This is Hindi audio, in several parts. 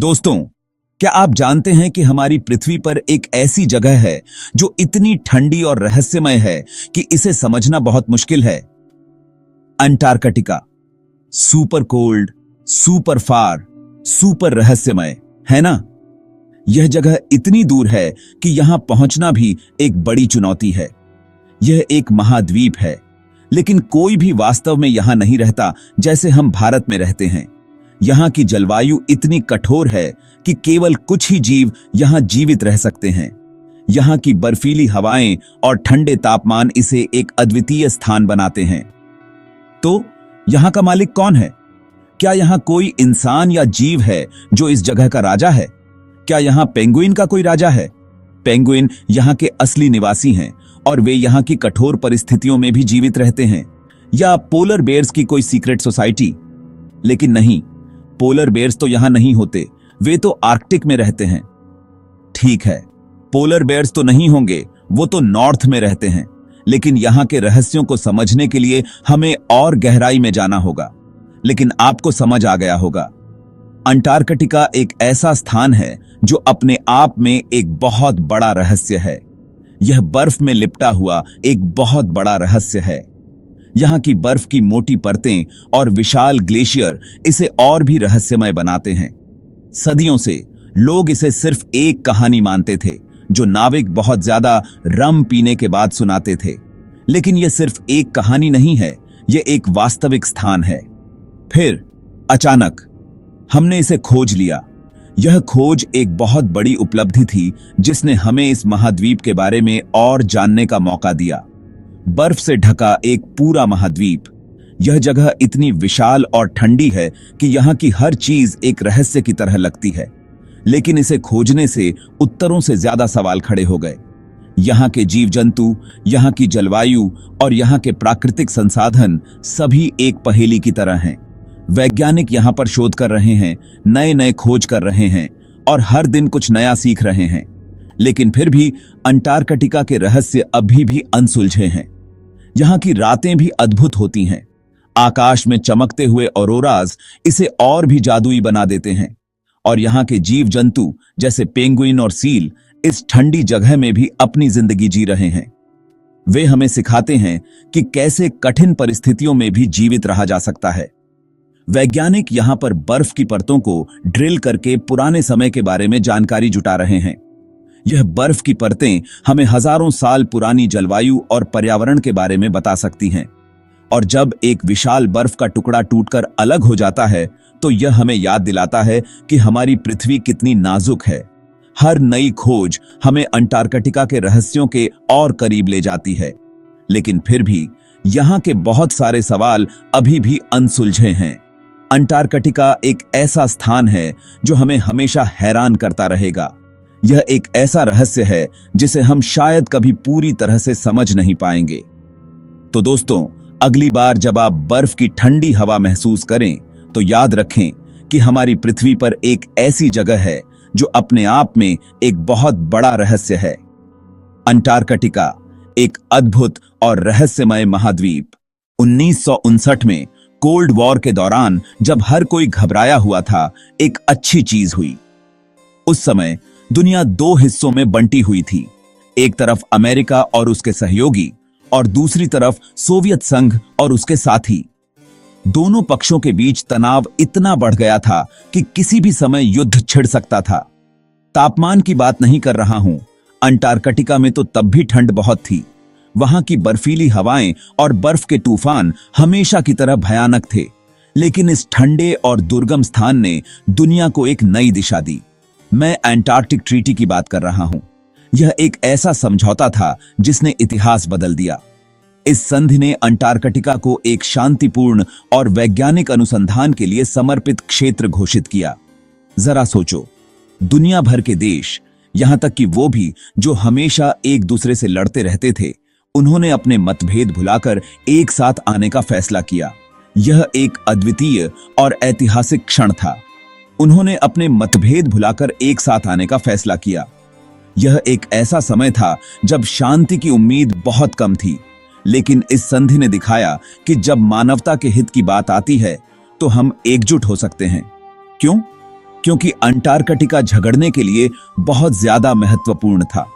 दोस्तों, क्या आप जानते हैं कि हमारी पृथ्वी पर एक ऐसी जगह है जो इतनी ठंडी और रहस्यमय है कि इसे समझना बहुत मुश्किल है। अंटार्कटिका। सुपर कोल्ड, सुपर फार, सुपर रहस्यमय, है ना? यह जगह इतनी दूर है कि यहां पहुंचना भी एक बड़ी चुनौती है। यह एक महाद्वीप है, लेकिन कोई भी वास्तव में यहां नहीं रहता जैसे हम भारत में रहते हैं। यहां की जलवायु इतनी कठोर है कि केवल कुछ ही जीव यहां जीवित रह सकते हैं। यहां की बर्फीली हवाएं और ठंडे तापमान इसे एक अद्वितीय स्थान बनाते हैं। तो यहां का मालिक कौन है? क्या यहां कोई इंसान या जीव है जो इस जगह का राजा है? क्या यहां पेंगुइन का कोई राजा है? पेंगुइन यहां के असली निवासी हैं और वे यहां की कठोर परिस्थितियों में भी जीवित रहते हैं। या पोलर बेयर्स की कोई सीक्रेट सोसाइटी? लेकिन नहीं, पोलर बेयर्स तो यहां नहीं होते, वे तो आर्कटिक में रहते हैं। ठीक है, पोलर बेयर्स तो नहीं होंगे, वो तो नॉर्थ में रहते हैं। लेकिन यहां के रहस्यों को समझने के लिए हमें और गहराई में जाना होगा। लेकिन आपको समझ आ गया होगा, अंटार्कटिका एक ऐसा स्थान है जो अपने आप में एक बहुत बड़ा रहस्य है। यह बर्फ में लिपटा हुआ एक बहुत बड़ा रहस्य है। यहां की बर्फ की मोटी परतें और विशाल ग्लेशियर इसे और भी रहस्यमय बनाते हैं। सदियों से लोग इसे सिर्फ एक कहानी मानते थे, जो नाविक बहुत ज्यादा रम पीने के बाद सुनाते थे। लेकिन यह सिर्फ एक कहानी नहीं है, यह एक वास्तविक स्थान है। फिर अचानक हमने इसे खोज लिया। यह खोज एक बहुत बड़ी उपलब्धि थी जिसने हमें इस महाद्वीप के बारे में और जानने का मौका दिया। बर्फ से ढका एक पूरा महाद्वीप। यह जगह इतनी विशाल और ठंडी है कि यहां की हर चीज एक रहस्य की तरह लगती है। लेकिन इसे खोजने से उत्तरों से ज्यादा सवाल खड़े हो गए। यहां के जीव जंतु, यहां की जलवायु और यहां के प्राकृतिक संसाधन सभी एक पहेली की तरह हैं। वैज्ञानिक यहां पर शोध कर रहे हैं, नए नए खोज कर रहे हैं और हर दिन कुछ नया सीख रहे हैं। लेकिन फिर भी अंटार्कटिका के रहस्य अभी भी अनसुलझे हैं। यहां की रातें भी अद्भुत होती हैं। आकाश में चमकते हुए ऑरोराज इसे और भी जादुई बना देते हैं। और यहां के जीव जंतु जैसे पेंगुइन और सील इस ठंडी जगह में भी अपनी जिंदगी जी रहे हैं। वे हमें सिखाते हैं कि कैसे कठिन परिस्थितियों में भी जीवित रहा जा सकता है। वैज्ञानिक यहां पर बर्फ की परतों को ड्रिल करके पुराने समय के बारे में जानकारी जुटा रहे हैं। यह बर्फ की परतें हमें हजारों साल पुरानी जलवायु और पर्यावरण के बारे में बता सकती हैं। और जब एक विशाल बर्फ का टुकड़ा टूटकर अलग हो जाता है, तो यह हमें याद दिलाता है कि हमारी पृथ्वी कितनी नाजुक है। हर नई खोज हमें अंटार्कटिका के रहस्यों के और करीब ले जाती है। लेकिन फिर भी यहां के बहुत सारे सवाल अभी भी अनसुलझे हैं। अंटार्कटिका एक ऐसा स्थान है जो हमें हमेशा हैरान करता रहेगा। यह एक ऐसा रहस्य है जिसे हम शायद कभी पूरी तरह से समझ नहीं पाएंगे। तो दोस्तों, अगली बार जब आप बर्फ की ठंडी हवा महसूस करें, तो याद रखें कि हमारी पृथ्वी पर एक ऐसी जगह है जो अपने आप में एक बहुत बड़ा रहस्य है। अंटार्कटिका एक अद्भुत और रहस्यमय महाद्वीप। 1959 में कोल्ड वॉर के दौरान जब हर कोई घबराया हुआ था, एक अच्छी चीज हुई। उस समय दुनिया दो हिस्सों में बंटी हुई थी। एक तरफ अमेरिका और उसके सहयोगी और दूसरी तरफ सोवियत संघ और उसके साथी। दोनों पक्षों के बीच तनाव इतना बढ़ गया था कि किसी भी समय युद्ध छिड़ सकता था। तापमान की बात नहीं कर रहा हूं, अंटार्कटिका में तो तब भी ठंड बहुत थी। वहां की बर्फीली हवाएं और बर्फ के तूफान हमेशा की तरह भयानक थे। लेकिन इस ठंडे और दुर्गम स्थान ने दुनिया को एक नई दिशा दी। मैं एंटार्क्टिक ट्रीटी की बात कर रहा हूं। यह एक ऐसा समझौता था जिसने इतिहास बदल दिया। इस संधि ने अंटार्कटिका को एक शांतिपूर्ण और वैज्ञानिक अनुसंधान के लिए समर्पित क्षेत्र घोषित किया। जरा सोचो, दुनिया भर के देश, यहां तक कि वो भी जो हमेशा एक दूसरे से लड़ते रहते थे, उन्होंने अपने मतभेद भुलाकर एक साथ आने का फैसला किया। यह एक अद्वितीय और ऐतिहासिक क्षण था। उन्होंने अपने मतभेद भुलाकर एक साथ आने का फैसला किया। यह एक ऐसा समय था जब शांति की उम्मीद बहुत कम थी, लेकिन इस संधि ने दिखाया कि जब मानवता के हित की बात आती है तो हम एकजुट हो सकते हैं। क्यों? क्योंकि अंटार्कटिका झगड़ने के लिए बहुत ज्यादा महत्वपूर्ण था।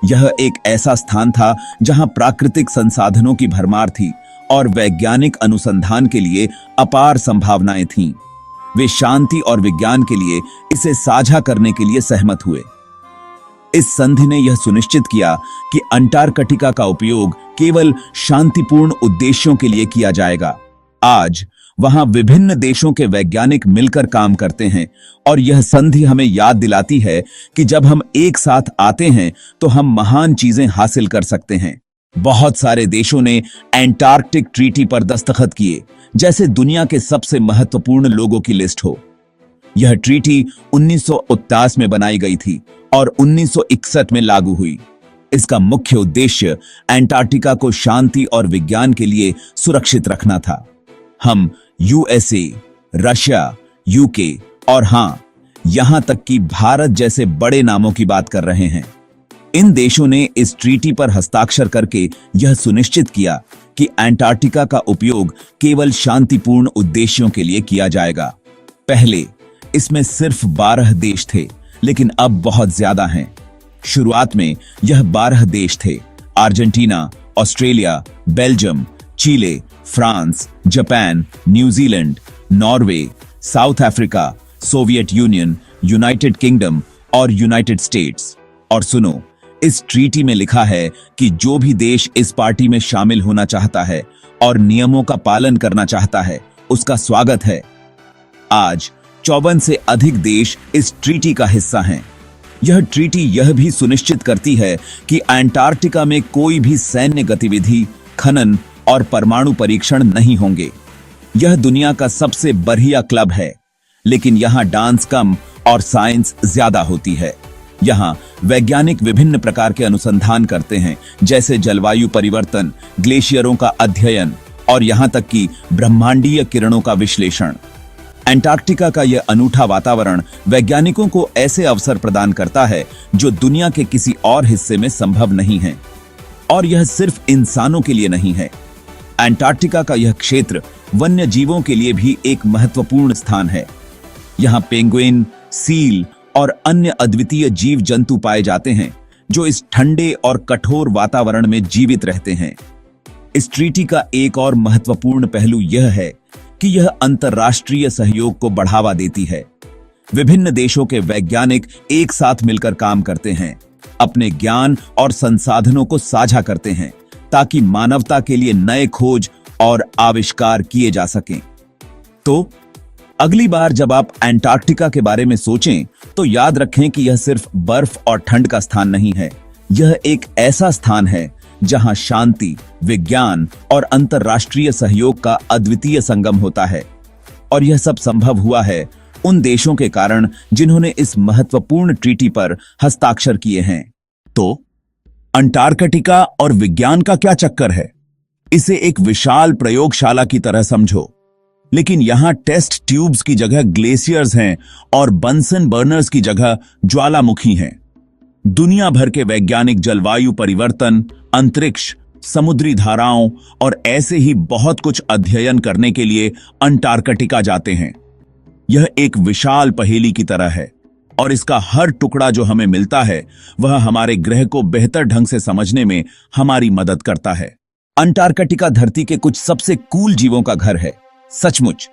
यह एक ऐसा स्थान था जहां प्राकृतिक संसाधनों की भरमार थी और वैज्ञानिक अनुसंधान के लिए अपार संभावनाएं थीं। वे शांति और विज्ञान के लिए इसे साझा करने के लिए सहमत हुए। इस संधि ने यह सुनिश्चित किया कि अंटार्कटिका का उपयोग केवल शांतिपूर्ण उद्देश्यों के लिए किया जाएगा। आज वहां विभिन्न देशों के वैज्ञानिक मिलकर काम करते हैं और यह संधि हमें याद दिलाती है कि जब हम एक साथ आते हैं तो हम महान चीजें हासिल कर सकते हैं। बहुत सारे देशों ने एंटार्क्टिक ट्रीटी पर दस्तखत किए, जैसे दुनिया के सबसे महत्वपूर्ण लोगों की लिस्ट हो। यह ट्रीटी 1949 में बनाई गई थी और 1961 में लागू हुई। इसका मुख्य उद्देश्य एंटार्क्टिका को शांति और विज्ञान के लिए सुरक्षित रखना था। हम यूएसए, रशिया, यूके और हां, यहां तक कि भारत जैसे बड़े नामों की बात कर रहे हैं। इन देशों ने इस ट्रीटी पर हस्ताक्षर करके यह सुनिश्चित किया कि एंटार्क्टिका का उपयोग केवल शांतिपूर्ण उद्देश्यों के लिए किया जाएगा। पहले इसमें सिर्फ 12 देश थे, लेकिन अब बहुत ज्यादा हैं। शुरुआत में यह 12 देश थे: Argentina, Australia, Belgium, Chile, France, Japan, New Zealand, Norway, South Africa, Soviet Union, United Kingdom और यूनाइटेड स्टेट्स। और सुनो, इस ट्रीटी में लिखा है कि जो भी देश इस पार्टी में शामिल होना चाहता है और नियमों का पालन करना चाहता है, उसका स्वागत है। आज 54 से अधिक देश इस ट्रीटी का हिस्सा हैं। यह ट्रीटी यह भी सुनिश्चित करती है कि अंटार्कटिका में कोई भी सैन्य गतिविधि, खनन और परमाणु परीक्षण नहीं होंगे। यह दुनिया का सबसे बढ़िया क्लब है, लेकिन यहाँ डांस कम और साइंस ज्यादा होती है। यहाँ वैज्ञानिक विभिन्न प्रकार के अनुसंधान करते हैं, जैसे जलवायु परिवर्तन, ग्लेशियरों का अध्ययन और यहाँ तक कि ब्रह्मांडीय किरणों का विश्लेषण। अंटार्कटिका का यह अनूठा वातावरण वैज्ञानिकों को ऐसे अवसर प्रदान करता है जो दुनिया के किसी और हिस्से में संभव नहीं है। और यह सिर्फ इंसानों के लिए नहीं है। अंटार्कटिका का यह क्षेत्र वन्य जीवों के लिए भी एक महत्वपूर्ण स्थान है। यहाँ पेंगुइन, सील और अन्य अद्वितीय जीव जंतु पाए जाते हैं जो इस ठंडे और कठोर वातावरण में जीवित रहते हैं। इस ट्रीटी का एक और महत्वपूर्ण पहलू यह है कि यह अंतर्राष्ट्रीय सहयोग को बढ़ावा देती है। विभिन्न देशों के वैज्ञानिक एक साथ मिलकर काम करते हैं, अपने ज्ञान और संसाधनों को साझा करते हैं ताकि मानवता के लिए नए खोज और आविष्कार किए जा सकें। तो अगली बार जब आप अंटार्कटिका के बारे में सोचें तो याद रखें कि यह सिर्फ बर्फ और ठंड का स्थान नहीं है। यह एक ऐसा स्थान है जहां शांति, विज्ञान और अंतर्राष्ट्रीय सहयोग का अद्वितीय संगम होता है। और यह सब संभव हुआ है उन देशों के कारण जिन्होंने इस महत्वपूर्ण ट्रीटी पर हस्ताक्षर किए हैं। तो अंटार्कटिका और विज्ञान का क्या चक्कर है? इसे एक विशाल प्रयोगशाला की तरह समझो, लेकिन यहां टेस्ट ट्यूब्स की जगह ग्लेशियर्स हैं और बंसन बर्नर्स की जगह ज्वालामुखी हैं। दुनिया भर के वैज्ञानिक जलवायु परिवर्तन, अंतरिक्ष, समुद्री धाराओं और ऐसे ही बहुत कुछ अध्ययन करने के लिए अंटार्कटिका जाते हैं। यह एक विशाल पहेली की तरह है और इसका हर टुकड़ा जो हमें मिलता है वह हमारे ग्रह को बेहतर ढंग से समझने में हमारी मदद करता है। अंटार्कटिका धरती के कुछ सबसे कूल जीवों का घर है। सचमुच,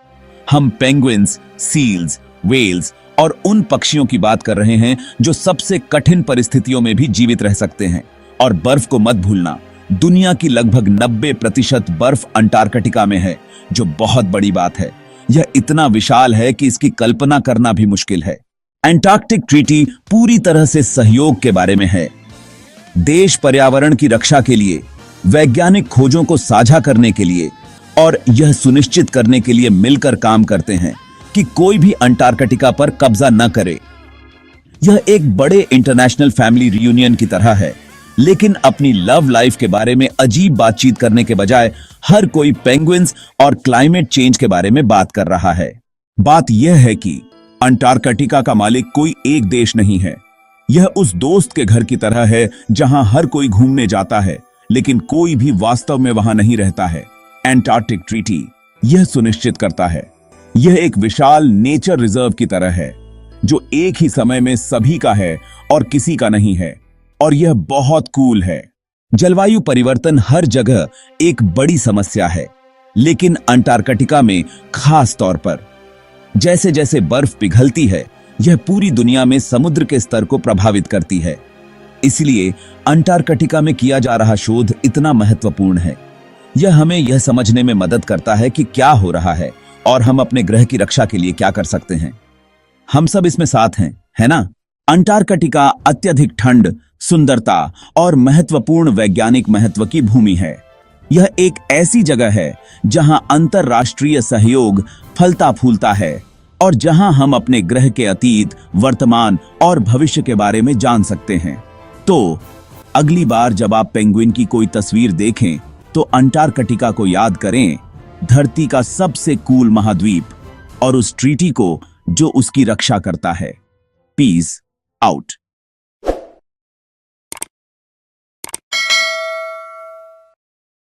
हम पेंगुइन्स, सील्स, वेल्स और उन पक्षियों की बात कर रहे हैं जो सबसे कठिन परिस्थितियों में भी जीवित रह सकते हैं। और बर्फ को मत भूलना, दुनिया की लगभग 90% बर्फ अंटार्कटिका में है, जो बहुत बड़ी बात है। यह इतना विशाल है कि इसकी कल्पना करना भी मुश्किल है। अंटार्कटिक ट्रीटी पूरी तरह से सहयोग के बारे में है। देश पर्यावरण की रक्षा के लिए, वैज्ञानिक खोजों को साझा करने के लिए और यह सुनिश्चित करने के लिए मिलकर काम करते हैं कि कोई भी अंटार्कटिका पर कब्जा न करे। यह एक बड़े इंटरनेशनल फैमिली रियूनियन की तरह है, लेकिन अपनी लव लाइफ के बारे में अजीब बातचीत करने के बजाय हर कोई पेंगुइन्स और क्लाइमेट चेंज के बारे में बात कर रहा है। बात यह है कि अंटार्कटिका का मालिक कोई एक देश नहीं है। यह उस दोस्त के घर की तरह है जहां हर कोई घूमने जाता है, लेकिन कोई भी वास्तव में वहां नहीं रहता है। अंटार्कटिक ट्रीटी यह सुनिश्चित करता है। यह एक विशाल नेचर रिजर्व की तरह है। जो एक ही समय में सभी का है और किसी का नहीं है, और यह बहुत कूल है। जलवायु परिवर्तन हर जगह एक बड़ी समस्या है, लेकिन अंटार्कटिका में खास तौर पर। जैसे जैसे बर्फ पिघलती है, यह पूरी दुनिया में समुद्र के स्तर को प्रभावित करती है। इसलिए अंटार्कटिका में किया जा रहा शोध इतना महत्वपूर्ण है। यह हमें यह समझने में मदद करता है कि क्या हो रहा है और हम अपने ग्रह की रक्षा के लिए क्या कर सकते हैं। हम सब इसमें साथ हैं, है ना? अंटार्कटिका अत्यधिक ठंड, सुंदरता और महत्वपूर्ण वैज्ञानिक महत्व की भूमि है। यह एक ऐसी जगह है जहां अंतरराष्ट्रीय सहयोग फलता फूलता है और जहां हम अपने ग्रह के अतीत, वर्तमान और भविष्य के बारे में जान सकते हैं। तो अगली बार जब आप पेंगुइन की कोई तस्वीर देखें तो अंटार्कटिका को याद करें, धरती का सबसे कूल महाद्वीप, और उस ट्रीटी को जो उसकी रक्षा करता है। Peace out.